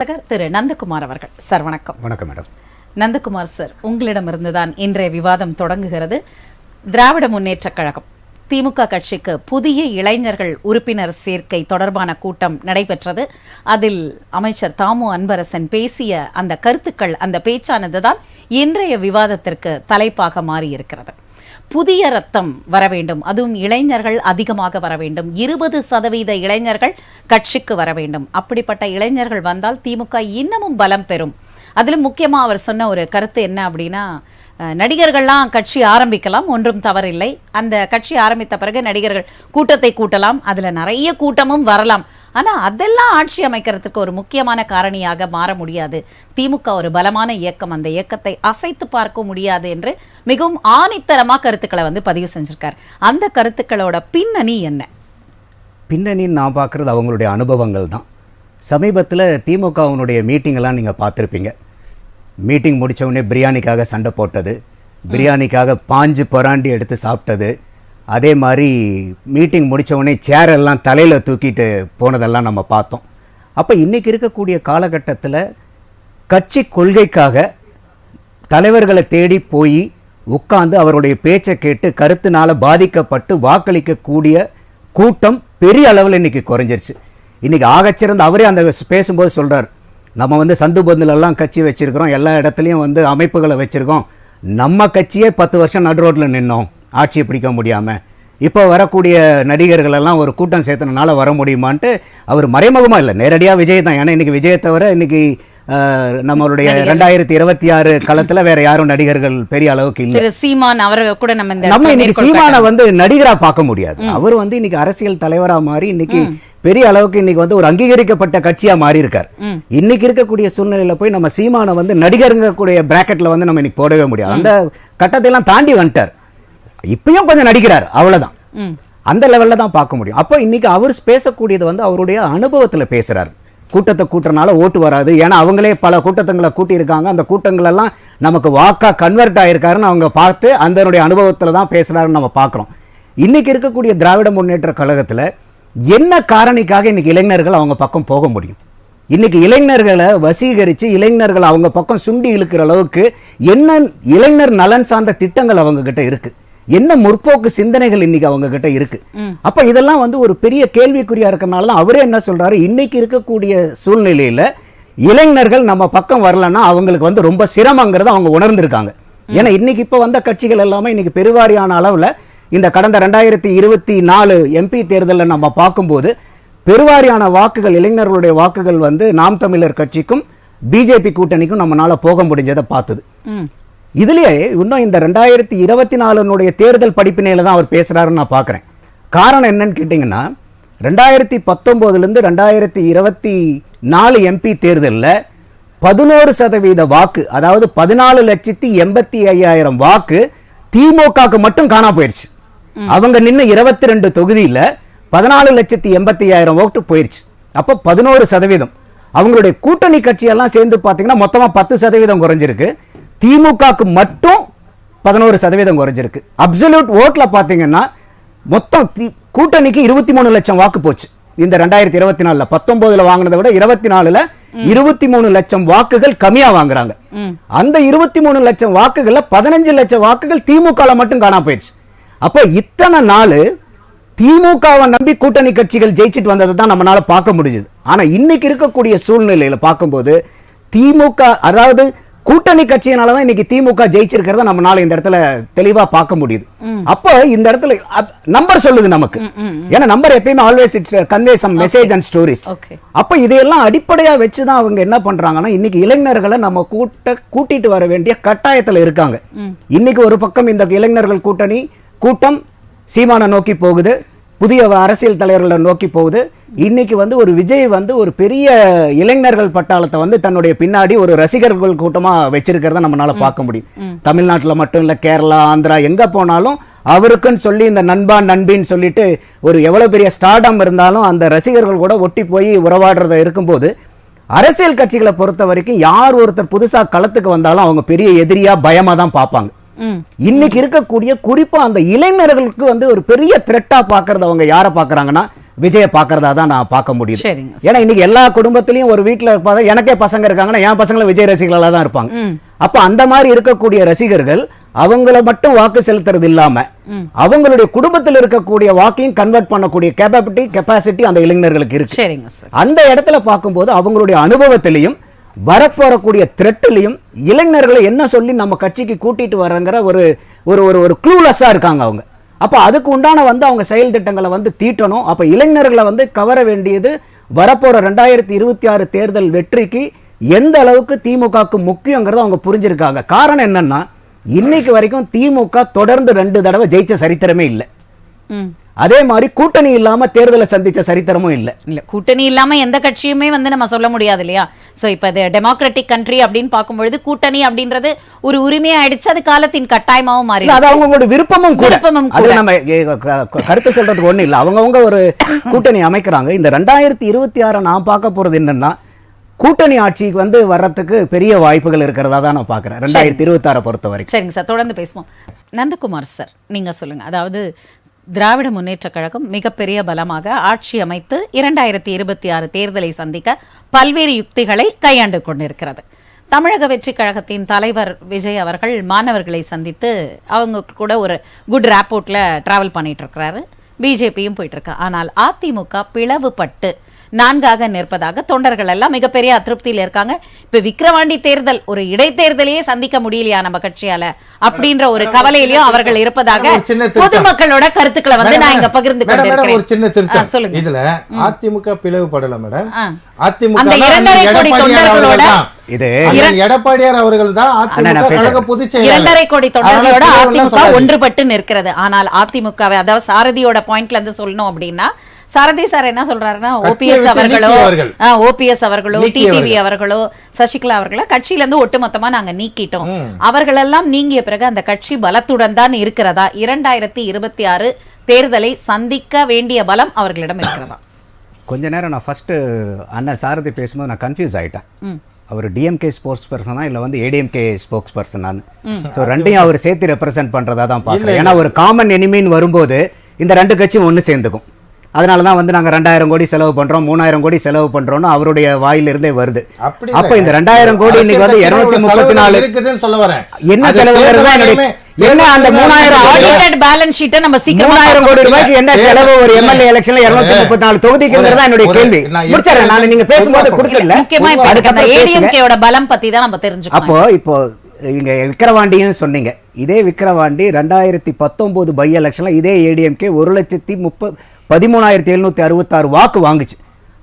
திரு நந்தகுமார் அவர்கள். சார் வணக்கம். வணக்கம் மேடம். நந்தகுமார் சார், உங்களிடமிருந்து தான் இன்றைய விவாதம் தொடங்குகிறது. திராவிட முன்னேற்றக் கழகம் திமுக கட்சிக்கு புதிய இளைஞர்கள் உறுப்பினர் சேர்க்கை தொடர்பான கூட்டம் நடைபெற்றது. அதில் அமைச்சர் தாமு அன்பரசன் பேசிய அந்த கருத்துக்கள், அந்த பேச்சானது தான் இன்றைய விவாதத்திற்கு தலைப்பாக மாறியிருக்கிறது. புதிய ரத்தம் வர வேண்டும், அதுவும் இளைஞர்கள் அதிகமாக வர வேண்டும், 20% இளைஞர்கள் கட்சிக்கு வர வேண்டும். அப்படிப்பட்ட இளைஞர்கள் வந்தால் திமுக இன்னமும் பலம் பெறும். அதிலும் முக்கியமாக அவர் சொன்ன ஒரு கருத்து என்ன அப்படின்னா, நடிகர்கள்லாம் கட்சி ஆரம்பிக்கலாம், ஒன்றும் தவறில்லை. அந்த கட்சி ஆரம்பித்த பிறகு நடிகர்கள் கூட்டத்தை கூட்டலாம், அதில் நிறைய கூட்டமும் வரலாம். ஆனால் அதெல்லாம் ஆட்சி அமைக்கிறதுக்கு ஒரு முக்கியமான காரணியாக மாற முடியாது. திமுக ஒரு பலமான இயக்கம், அந்த இயக்கத்தை அசைத்து பார்க்க முடியாது என்று மிகவும் ஆணித்தரமாக கருத்துக்களை பதிவு செஞ்சிருக்கார். அந்த கருத்துக்களோட பின்னணி என்ன? பின்னணின்னு நான் பார்க்குறது அவங்களுடைய அனுபவங்கள் தான். சமீபத்தில் திமுகவினுடைய மீட்டிங்கெல்லாம் நீங்கள் பார்த்துருப்பீங்க. மீட்டிங் முடித்த உடனே பிரியாணிக்காக சண்டை போட்டது, பிரியாணிக்காக பாஞ்சு பொராண்டி எடுத்து சாப்பிட்டது, அதே மாதிரி மீட்டிங் முடித்த உடனே சேரெல்லாம் தலையில் தூக்கிட்டு போனதெல்லாம் நம்ம பார்த்தோம். அப்போ இன்றைக்கி இருக்கக்கூடிய காலகட்டத்தில் கட்சி கொள்கைக்காக தலைவர்களை தேடி போய் உட்கார்ந்து அவருடைய பேச்சை கேட்டு கருத்தினால் பாதிக்கப்பட்டு வாக்களிக்கக்கூடிய கூட்டம் பெரிய அளவில் இன்றைக்கி குறைஞ்சிருச்சு. இன்றைக்கி ஆகச்சிறந்த அவரே அந்த பேசும்போது சொல்கிறார், நம்ம சந்து பந்துலெல்லாம் கட்சி வச்சுருக்கிறோம், எல்லா இடத்துலையும் அமைப்புகளை வச்சுருக்கோம், நம்ம கட்சியே 10 வருஷம் நடு ரோட்டில் நின்னோம் ஆட்சியை பிடிக்க முடியாமல், இப்போ வரக்கூடிய நடிகர்களெல்லாம் ஒரு கூட்டம் சேர்த்தனால வர முடியுமான்ட்டு அவர் மறைமுகமாக இல்லை, நேரடியாக விஜய் தான். ஏன்னா இன்றைக்கி விஜயை தவிர இன்றைக்கி நம்மளுடைய 2026 களத்தில் வேற யாரும் நடிகர்கள் பெரிய அளவுக்கு இல்லை. சீமான் அவர் கூட நம்ம இன்னைக்கு சீமானை நடிகராக பார்க்க முடியாது. அவர் இன்னைக்கு அரசியல் தலைவராக மாறி இன்னைக்கு பெரிய அளவுக்கு இன்னைக்கு ஒரு அங்கீகரிக்கப்பட்ட கட்சியா மாறி இருக்கார். இன்னைக்கு இருக்கக்கூடிய சூழ்நிலையில போய் நம்ம சீமானை நடிகருங்க கூடிய பிராக்கெட்ல நம்ம இன்னைக்கு போடவே முடியாது. அந்த கட்டத்தை எல்லாம் தாண்டி வந்துட்டார். இப்பயும் கொஞ்சம் நடிக்கிறார், அவ்வளவுதான். அந்த லெவல்ல தான் பார்க்க முடியும். அப்போ இன்னைக்கு அவர் பேசக்கூடியது அவருடைய அனுபவத்துல பேசுறாரு. கூட்டத்தை கூட்டுறனால ஓட்டு வராது, ஏன்னா அவங்களே பல கூட்டங்களை கூட்டியிருக்காங்க, அந்த கூட்டங்களெல்லாம் நமக்கு வாக்கா கன்வெர்ட் ஆயிருக்காருன்னு அவங்க பார்த்து அந்த அனுபவத்தில் தான் பேசுகிறாருன்னு நம்ம பார்க்குறோம். இன்றைக்கி இருக்கக்கூடிய திராவிட முன்னேற்ற கழகத்தில் என்ன காரணிக்காக இன்றைக்கி இளைஞர்கள் அவங்க பக்கம் போக முடியும்? இன்றைக்கி இளைஞர்களை வசீகரித்து இளைஞர்கள் அவங்க பக்கம் சுண்டி இழுக்கிற அளவுக்கு என்ன இளைஞர் நலன் சார்ந்த திட்டங்கள் அவங்கக்கிட்ட இருக்குது, என்ன முற்போக்கு சிந்தனைகள் இன்னைக்கு அவங்க கிட்ட இருக்கு. அப்ப இதெல்லாம் ஒரு பெரிய கேள்விக்குறியா இருக்கறனால தான் அவரே என்ன சொல்றாரு, இன்னைக்கு இருக்கக்கூடிய சூழ்நிலையில இளைஞர்கள் நம்ம பக்கம் வரலன்னா அவங்களுக்கு ரொம்ப சிரமங்கிறத அவங்க உணர்ந்திருக்காங்க. ஏன்னா இன்னைக்கு இப்ப வந்த கட்சிகள் எல்லாமே இன்னைக்கு பெருவாரியான அளவுல இந்த கடந்த 2024 எம்பி தேர்தலில் நம்ம பார்க்கும்போது பெருவாரியான வாக்குகள், இளைஞர்களுடைய வாக்குகள் நாம் தமிழர் கட்சிக்கும் பிஜேபி கூட்டணிக்கும் நம்மளால போக முடிஞ்சதை பார்த்தது. இதுலயே இன்னும் இந்த 2024 தேர்தல் படிப்பினையில தான் அவர் பேசுறாருன்னு நான் பார்க்குறேன். காரணம் என்னன்னு கேட்டிங்கன்னா, 2019 2024 எம்பி தேர்தலில் 11% வாக்கு, அதாவது 14,85,000 வாக்கு திமுகவுக்கு மட்டும் காணா போயிருச்சு. அவங்க நின்று 22 தொகுதியில் 14,85,000 ஓட்டு போயிருச்சு. அப்போ 11%. அவங்களுடைய கூட்டணி கட்சியெல்லாம் சேர்ந்து பார்த்தீங்கன்னா மொத்தமாக 10% குறைஞ்சிருக்கு. திமுகவுக்கு மட்டும் 11% குறைஞ்சிருக்கு. அப்சல்யூட் ஓட்ல பாத்தீங்கன்னா மொத்தம் கூட்டணிக்கு 23 லட்சம் வாக்கு போச்சு. இந்த 2024 19 வாங்கினதை விட 24 23 லட்சம் வாக்குகள் கம்மியா வாங்குறாங்க. அந்த 23 லட்சம் வாக்குகள்ல 15 லட்சம் வாக்குகள் திமுக மட்டும் காணா போயிடுச்சு. அப்ப இத்தனை நாள் திமுகவை நம்பி கூட்டணி கட்சிகள் ஜெயிச்சிட்டு வந்ததை தான் நம்மளால பார்க்க முடியுது. ஆனா இன்னைக்கு இருக்கக்கூடிய சூழ்நிலையில பார்க்கும்போது திமுக, அதாவது கூட்டணி கட்சியினாலதான் இன்னைக்கு திமுக ஜெயிச்சிருக்கிறத நம்மளால இந்த இடத்துல தெளிவா பார்க்க முடியுது. அப்போ இந்த இடத்துல நம்பர் சொல்லுது நமக்கு, ஏன்னா நம்பர் எப்பயுமே always it's convey some message and stories. அப்ப இதையெல்லாம் அடிப்படையா வச்சுதான் அவங்க என்ன பண்றாங்கன்னா, இன்னைக்கு இளைஞர்களை நம்ம கூட்டிட்டு வர வேண்டிய கட்டாயத்துல இருக்காங்க. இன்னைக்கு ஒரு பக்கம் இந்த இளைஞர்கள் கூட்டம் சீமானை நோக்கி போகுது, புதிய அரசியல் தலைவர்களை நோக்கி போகுது. இன்னைக்கு ஒரு விஜய் ஒரு பெரிய இளைஞர்கள் பட்டாளத்தை தன்னுடைய பின்னாடி ஒரு ரசிகர்கள் கூட்டமா வச்சிருக்கிறத நம்மளால பார்க்க முடியும். தமிழ்நாட்டில் மட்டும் இல்ல, கேரளா, ஆந்திரா, எங்க போனாலும் அவருக்குன்னு சொல்லி இந்த நண்பா நண்பின்னு சொல்லிட்டு எவ்வளவு பெரிய ஸ்டார்டம் இருந்தாலும் அந்த ரசிகர்கள் கூட ஒட்டி போய் உறவாடுறத இருக்கும்போது, அரசியல் கட்சிகளை பொறுத்த வரைக்கும் யார் ஒருத்தர் புதுசா களத்துக்கு வந்தாலும் அவங்க பெரிய எதிரியா பயமா தான் பார்ப்பாங்க. இன்னைக்கு இருக்கக்கூடிய குறிப்பா அந்த இளைஞர்களுக்கு ஒரு பெரிய த்ரெட்டா பார்க்கறது அவங்க யாரை பார்க்கறாங்கன்னா விஜய பாக்குறதா தான் நான் பார்க்க முடியுது. சரிங்க. ஏன்னா இன்னைக்கு எல்லா குடும்பத்திலயும் ஒரு வீட்டுல பார்த்தா எனக்கே பசங்க இருக்காங்கன்னா என் பசங்களும் விஜய் ரசிகர்களா தான் இருப்பாங்க. அப்ப அந்த மாதிரி இருக்கக்கூடிய ரசிகர்கள் அவங்கள மட்டும் வாக்கு செலுத்துறது இல்லாம அவங்களுடைய குடும்பத்தில் இருக்கக்கூடிய வாக்கையும் கன்வெர்ட் பண்ணக்கூடிய கெப்பாசிட்டி அந்த இளைஞர்களுக்கு இருக்கு. சரிங்க சார். அந்த இடத்துல பார்க்கும்போது அவங்களுடைய அனுபவத்திலையும் வரப்போறக்கூடிய த்ரெட்லையும் இளைஞர்களை என்ன சொல்லி நம்ம கட்சிக்கு கூட்டிட்டு வர்றங்கிற ஒரு ஒரு ஒரு க்ளூலெஸ்ஸா இருக்காங்க அவங்க. அப்ப அதுக்கு உண்டான அவங்க செயல் திட்டங்களை தீட்டணும். அப்ப இளைஞர்களை கவர வேண்டியது வரப்போற 2026 தேர்தல் வெற்றிக்கு எந்த அளவுக்கு திமுகவுக்கு முக்கியங்கிறத அவங்க புரிஞ்சிருக்காங்க. காரணம் என்னன்னா இன்னைக்கு வரைக்கும் திமுக தொடர்ந்து 2 தடவை ஜெயிச்ச சரித்திரமே இல்லை. அதே மாதிரி கூட்டணி இல்லாம தேர்தலை சந்திச்ச சரித்திரமும் இல்ல. கூட்டணி இல்லாம எந்த கட்சியுமே நம்ம சொல்ல முடியாது இல்லையா? சோ இப்ப டெமோக்ராட்டிக் கண்ட்ரி அப்படின்னு பார்க்கும்பொழுது கூட்டணி அப்படின்றது ஒரு உரிமையா ஆயிடுச்சு. அது காலத்தின் கட்டாயமாவும் மாறி அது அவங்களோட விருப்பமும் கூட. அது நம்ம கருத்து சொல்றதுக்கு ஒண்ணு இல்ல. அவங்கவுங்க ஒரு கூட்டணி அமைக்கிறாங்க. இந்த 2026 நான் பார்க்க போறது என்னன்னா கூட்டணி ஆட்சிக்கு வர்றதுக்கு பெரிய வாய்ப்புகள் இருக்கிறதா தான் நான் பார்க்குறேன் 2026 பொறுத்த வரைக்கும். சரிங்க சார், தொடர்ந்து பேசுவோம். நந்தகுமார் சார், நீங்க சொல்லுங்க. அதாவது திராவிட முன்னேற்ற கழகம் மிகப்பெரிய பலமாக ஆட்சி அமைத்து 2026 தேர்தலை சந்திக்க பல்வேறு யுக்திகளை கையாண்டு கொண்டிருக்கிறது. தமிழக வெற்றி கழகத்தின் தலைவர் விஜய் அவர்கள் மாணவர்களை சந்தித்து அவங்க கூட ஒரு குட் ரேப்போர்ட்ல டிராவல் பண்ணிட்டு இருக்கிறாரு. பிஜேபியும் போயிட்டு இருக்கு. ஆனால் அதிமுக பிளவுபட்டு 4ஆக நிற்பதாக தொண்டர்கள் எல்லாம் மிகப்பெரிய அதிருப்தியில் இருக்காங்க. இப்ப விக்கிரவாண்டி தேர்தல் ஒரு இடைத்தேர்தலையே சந்திக்க முடியலையா நம்ம கட்சியால அப்படின்ற ஒரு கவலையிலையும் அவர்கள் இருப்பதாக பொதுமக்களோட கருத்துக்களை நான் இங்க பகிர்ந்து கொண்டிருக்கிறேன். ஒரு சின்ன திருத்தம் இதுல அதிமுக பிளவுபடல மேடம். அதிமுக அந்த 2.5 கோடி தொண்டர்களோட எடப்பாடியார் அவர்கள் தான் அதிமுக பொதுச் செயலாளர். 2.5 கோடி தொண்டர்களோட அதிமுக ஒன்றுபட்டு நிற்கிறது. ஆனால் அதிமுகவை அதாவது சாரதியோட பாயிண்ட்ல இருந்து சொல்லணும் அப்படின்னா சாரதி சார் என்ன சொல்றாருன்னா ஓபிஎஸ் அவர்களோ டிடிவி அவர்களோ சசிகலா அவர்களோ கட்சியில இருந்து ஒட்டுமொத்தமா நாங்க நீக்கிட்டோம். அவர்களெல்லாம் நீங்கிய பிறகு அந்த கட்சி பலத்துடன் தான் இருக்கிறதா? 2026 தேர்தலை சந்திக்க வேண்டிய பலம் அவர்களிடம் இருக்கிறதா? கொஞ்ச நேரம் நான் ஃபர்ஸ்ட் அண்ணன் சாரதி பேசும்போது நான் கன்ஃபியூஸ் ஆயிட்டேன். அவர் டிஎம்கே ஸ்போர்ட்ஸ் பர்சனா இல்ல ஏடிஎம்கே ஸ்போர்ட்ஸ் பர்சனான்னு. ஸோ ரெண்டையும் அவர் சேர்த்து ரெப்ரசென்ட் பண்றதா தான் பார்க்குறேன். ஏன்னா ஒரு காமன் எனிமின்னு வரும்போது இந்த 2 கட்சியும் ஒன்று சேர்ந்துக்கும். அதனால தான் நாங்க 2000 கோடி செலவு பண்றோம் 3000 கோடி செலவு பண்றோம்னு அவருடைய வாயிலிருந்தே வருது. அப்ப இந்த 2000 கோடி இன்னைக்கு 234 இருக்குதுன்னு சொல்ல வரேன். என்ன செலவு என்ன அந்த 3000 பேலன்ஸ் ஷீட்டை நம்ம சீக்கிரம் 3000 கோடி ரூபாய்க்கு என்ன செலவு ஒரு எம்எல்ஏ எலெக்ஷன்ல 234 தொகுதிக்குங்கிறதா என்னுடைய கேள்வி. முடிச்சறேன் நான் நீங்க பேசும்போது கொடுக்கல. முக்கியமா அந்த ஏடிஎம்கேயோட பலம் பத்தி தான் நம்ம தெரிஞ்சுக்கணும். இப்போ இங்க விக்கிரவாண்டின்னு சொன்னீங்க. இதே விக்கிரவாண்டி 2019 பை எலெக்ஷன்ல இதே ஏடிஎம்கே 1,13,766 வாக்கு வாங்குச்சு.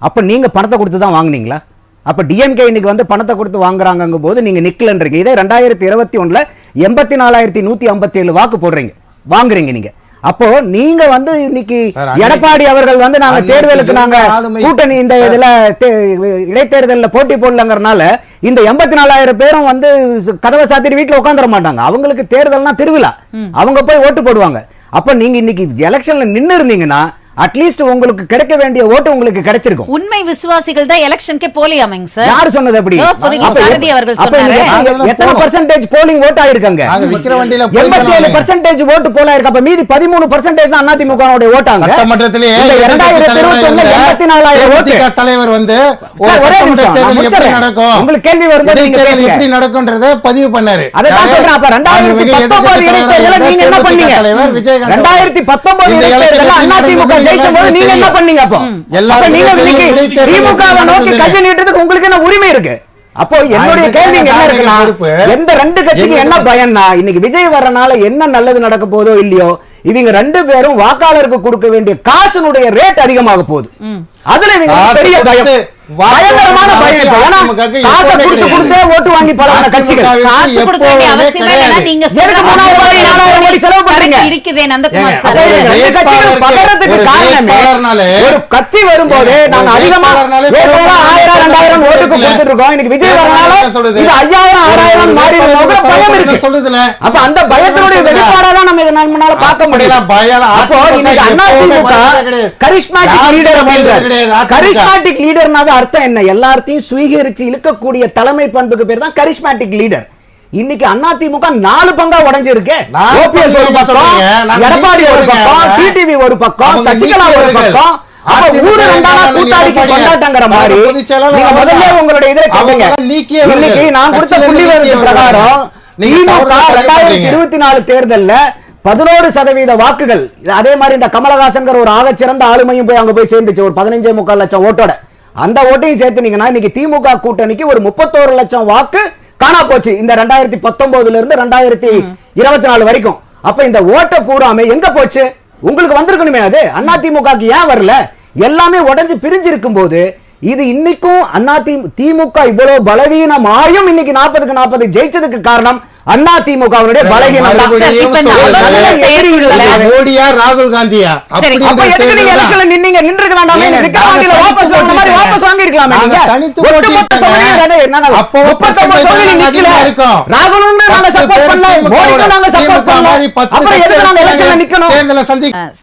அப்ப நீங்க பணத்தை கொடுத்து தான் வாங்குனீங்களா? அப்ப டிஎம்கே இன்னைக்கு பணத்தை கொடுத்து வாங்குறாங்க போது நீங்க நிக்கலன்றீங்க. இதே 2021ல 84,157 வாக்கு போடுறீங்க வாங்குறீங்க நீங்க. அப்போ நீங்க இன்னைக்கு எடப்பாடி அவர்கள் நாங்க தேர்தலுக்கு நாங்க கூட்டணி இந்த இதுல இடைத்தேர்தலில் போட்டி போடலங்கிறனால இந்த 84,000 பேரும் கதவை சாத்திட்டு வீட்டுல உட்காந்துட மாட்டாங்க. அவங்களுக்கு தேர்தல்னா திருவிழா. அவங்க போய் ஓட்டு போடுவாங்க. அப்ப நீங்க இன்னைக்கு எலெக்ஷன்ல நின்னு இருந்தீங்கன்னா அட்லீஸ்ட் உங்களுக்கு கிடைக்க வேண்டிய ஓட்டு உங்களுக்கு கிடைச்சிருக்கும். உண்மை விசுவாசிகள் தான் எலெக்ஷனுக்கே போலியாமங்க சார். யார் சொன்னது அப்படி? சாரதி அவர்கள் சொன்னாரு. எத்தனை பர்சன்டேஜ் போலிங் ஓட் ஆயிருக்காங்க? நாங்க விக்கிரவாண்டில 87% ஓட்டு போல இருக்கு. அப்ப மீதி 13% தான் அதிமுக உடைய ஓட்டாங்க. சட்டமன்றத்திலே 2021 84,000 ஓட்டு. தலைவர் எப்படி நடக்கும் உங்களுக்கு கேள்வி வரும்போது நீங்க பேசுங்க. எப்படி நடக்கும்ன்றதை பதிவு பண்ணாரு. அதான் சொல்றேன். அப்ப 2019 இடைத்தேர்தல்ல நீங்க என்ன பண்ணீங்க? தலைவர் விஜயகாந்த் 2019 இடைத்தேர்தல்ல அதிமுக ஜெயிக்கும்போது நீங்க என்ன பண்ணீங்க? அப்போ நீங்க திமுகவை நோக்கி கையை நீட்டுறதுக்கு உங்களுக்கு என்ன உரிமை இருக்கு? அப்போ என்னுடைய கேள்வி என்ன இருக்குன்னா எந்த 2 கட்சிக்கு என்ன பயம்னா இன்னைக்கு விஜய் வர்றனால என்ன நல்லது நடக்க போதோ இல்லையோ இவங்க 2 பேரும் வாக்காளருக்கு கொடுக்க வேண்டிய காசுனுடைய ரேட் அதிகமாக போகுது. அதுல இவங்க பெரிய பயம், பயங்கரமான பயம். காசை கொடுத்து கொடுத்தே ஓட்டு வாங்கி பழகின கட்சிகள் காசு கொடுக்க வேண்டிய அவசியமே இல்ல. நீங்க 4,000 கோடி செலவு பண்றீங்க. இருக்குதே நந்தகுமார் சார். பதறதுக்கு காரணமே ஒரு கட்சி வரும்போது நாங்க அதிகமா 1000-2000 ஓட்டுக்கு கொடுத்துட்டு இருக்கோம். இன்னைக்கு விஜய் வரனால இது 5000-6000 மாறி பயம் இருக்கு சொல்லுதுல. அப்ப அந்த பயத்தினுடைய வெளிப்பாடா தான் நம்ம இதை நம்மளால பார்க்க முடியல. அப்போ இன்னைக்கு அதிமுக கரிஸ்மாட்டிக் லீடர் அப்படின்றாரு. கரிஸ்மாட்டிக் லீடர்னாவே அர்த்தம் என்ன? எல்லாத்தையும் சுவீகரிச்சு இழுக்கக்கூடிய தலைமை பண்புக்கு பேர் தான் கரிஸ்மாட்டிக் லீடர். இன்னைக்கு அதிமுக 4 பங்கா உடைஞ்சு இருக்கு. ஓபிஎஸ் ஒரு பக்கம், எடப்பாடி ஒரு பக்கம், டிடிவி ஒரு பக்கம், சசிகலா ஒரு பக்கம். அதிமுக ஊரு ரெண்டானா கூட்டாளிக்கு கொண்டாட்டங்கிற மாதிரி நீங்க முதல்ல உங்களுடைய இதை கேளுங்க. இன்னைக்கு நான் கொடுத்த புள்ளிவிவரத்து பிரகாரம் திமுக 2024 தேர்தல்ல 11% வாக்குகள். அதே மாதிரி இந்த கமலஹாசன் ஒரு ஆகச்சிறந்த ஆளுமையும் போய் அங்க போய் சேர்ந்துச்சு ஒரு 15.25 லட்சம் ஓட்டோட. அந்த ஓட்டையும் சேர்த்துனீங்கன்னா இன்னைக்கு திமுக கூட்டணிக்கு ஒரு 31 லட்சம் வாக்கு காணா போச்சு இந்த 2019 இருந்து 2024 வரைக்கும். அப்ப இந்த ஓட்ட பூராமே எங்க போச்சு? உங்களுக்கு வந்திருக்கணுமே. அது அதிமுகக்கு ஏன் வரல? எல்லாமே உடைஞ்சு பிரிஞ்சு இருக்கும் போது இது இன்னைக்கும் திமுக இவ்வளவு பலவீனமாயும் இன்னைக்கு 40க்கு 40 ஜெயிச்சதுக்கு காரணம் அதிமுகவுடைய பலகீனம். மோடியா ராகுல் காந்தியா? நின்னீங்க நின்று வேண்டாமே. வாபஸ் வாங்க மாதிரி வாபஸ் வாங்கி இருக்கலாமே.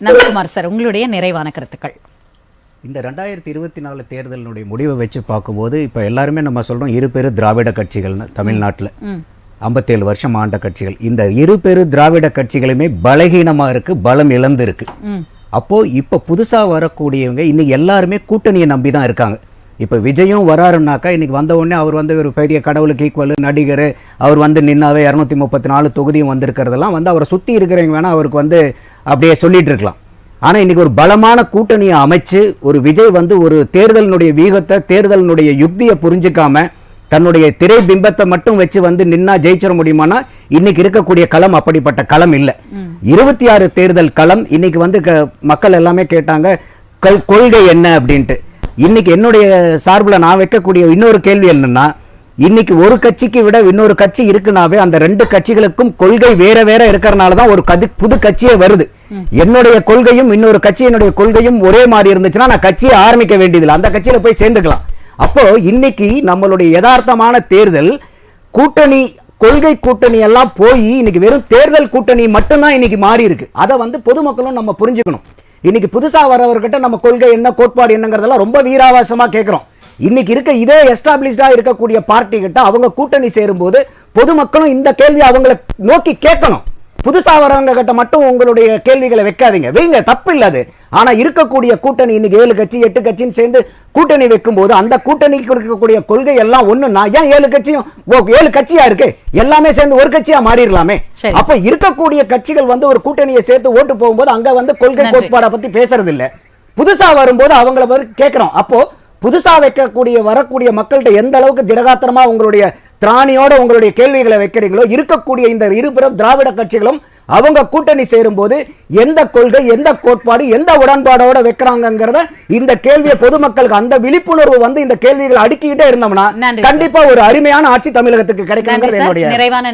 நந்தகுமார் சார், உங்களுடைய நிறைவான கருத்துக்கள். இந்த 2024 தேர்தலினுடைய முடிவை வச்சு பார்க்கும்போது இப்ப எல்லாருமே நம்ம சொல்றோம் இரு பெரு திராவிட கட்சிகள்னு. தமிழ்நாட்டுல 57 வருஷம் ஆண்ட கட்சிகள். இந்த இரு பெரு திராவிட கட்சிகளுமே பலகீனமா இருக்கு, பலம் இழந்து இருக்கு. அப்போ இப்ப புதுசா வரக்கூடியவங்க இன்னைக்கு எல்லாருமே கூட்டணியை நம்பி தான் இருக்காங்க. இப்ப விஜயும் வராருனாக்கா இன்னைக்கு வந்த உடனே அவர் வந்து ஒரு பெரிய கடவுளுக்கு ஈக்குவல் நடிகர், அவர் வந்து நின்னாவே 234 தொகுதியும் வந்திருக்கிறதெல்லாம் வந்து அவரை சுத்தி இருக்கிறவங்க வேணா அவருக்கு வந்து அப்படியே சொல்லிட்டு இருக்கலாம். ஆனா இன்னைக்கு ஒரு பலமான கூட்டணியை அமைச்சு ஒரு விஜய் வந்து ஒரு தேர்தலினுடைய வீகத்தை தேர்தலினுடைய யுக்தியை புரிஞ்சுக்காம தன்னுடைய திரை பிம்பத்தை மட்டும் வச்சு வந்து நின்னா ஜெயிச்சிட முடியுமானா இன்னைக்கு இருக்கக்கூடிய களம் அப்படிப்பட்ட களம் இல்ல. 26 தேர்தல் களம். இன்னைக்கு வந்து மக்கள் எல்லாமே கேட்டாங்க கொள்கை என்ன அப்படின்ட்டு. இன்னைக்கு என்னுடைய சார்பில் நான் வைக்கக்கூடிய இன்னொரு கேள்வி என்னன்னா, இன்னைக்கு ஒரு கட்சிக்கு விட இன்னொரு கட்சி இருக்குனாவே அந்த 2 கட்சிகளுக்கும் கொள்கை வேற வேற இருக்கிறனாலதான் ஒரு புது கட்சியே வருது. என்னுடைய கொள்கையும் இன்னொரு கட்சியினுடைய கொள்கையும் ஒரே மாதிரி இருந்துச்சுன்னா நான் கட்சியை ஆரம்பிக்க வேண்டியதில்லை, அந்த கட்சியில போய் சேர்ந்துக்கலாம். அப்போ இன்னைக்கு நம்மளுடைய யதார்த்தமான தேர்தல் கூட்டணி கொள்கை கூட்டணி எல்லாம் போய் இன்னைக்கு வெறும் தேர்தல் கூட்டணி மட்டும்தான் இன்னைக்கு மாறி இருக்கு. அதை வந்து பொதுமக்களும் நம்ம புரிஞ்சுக்கணும். இன்னைக்கு புதுசா வரவர்கிட்ட நம்ம கொள்கை என்ன கோட்பாடு என்னங்கிறதெல்லாம் ரொம்ப வீராவாசமா கேட்கிறோம். இன்னைக்கு இருக்க இதே எஸ்டாப்ளிஷ்டா இருக்கக்கூடிய பார்ட்டி கிட்ட அவங்க கூட்டணி சேரும்போது பொதுமக்களும் இந்த கேள்வி அவங்களை நோக்கி கேட்கணும். புதுசா வரவங்க கிட்ட மட்டும் உங்களுடைய கேள்விகளை வைக்காதீங்க, வைங்க, தப்பு இல்லாது. ஆனா இருக்கக்கூடிய கூட்டணி இன்னைக்கு 7 கட்சி 8 கட்சின்னு சேர்ந்து கூட்டணி வைக்கும் போது அந்த கூட்டணிக்கு இருக்கக்கூடிய கொள்கை எல்லாம் ஒண்ணுன்னா ஏன் 7 கட்சியும் 7 கட்சியா இருக்கு? எல்லாமே சேர்ந்து ஒரு கட்சியா மாறிடலாமே. அப்ப இருக்கக்கூடிய கட்சிகள் வந்து ஒரு கூட்டணியை சேர்த்து ஓட்டு போகும்போது அங்க வந்து கொள்கை கோட்பாடை பத்தி பேசுறது இல்ல. புதுசா வரும்போது அவங்கள கேட்கிறோம். அப்போ புதுசா வைக்கக்கூடிய வரக்கூடிய மக்கள்கிட்ட எந்த அளவுக்கு திடகாத்திரமா உங்களுடைய திராணியோட உங்களுடைய கேள்விகளை வைக்கிறீங்களோ இருக்கக்கூடிய இந்த இருபுறம் திராவிட கட்சிகளும் அவங்க கூட்டணி சேரும் போது எந்த கொள்கை எந்த கோட்பாடு எந்த உடன்பாடோட வைக்கிறாங்கிறத இந்த கேள்வியை பொதுமக்களுக்கு அந்த விழிப்புணர்வு வந்து இந்த கேள்விகளை அடுக்கிட்டே இருந்தோம்னா கண்டிப்பா ஒரு அருமையான ஆட்சி தமிழகத்துக்கு கிடைக்கும். நிறைவான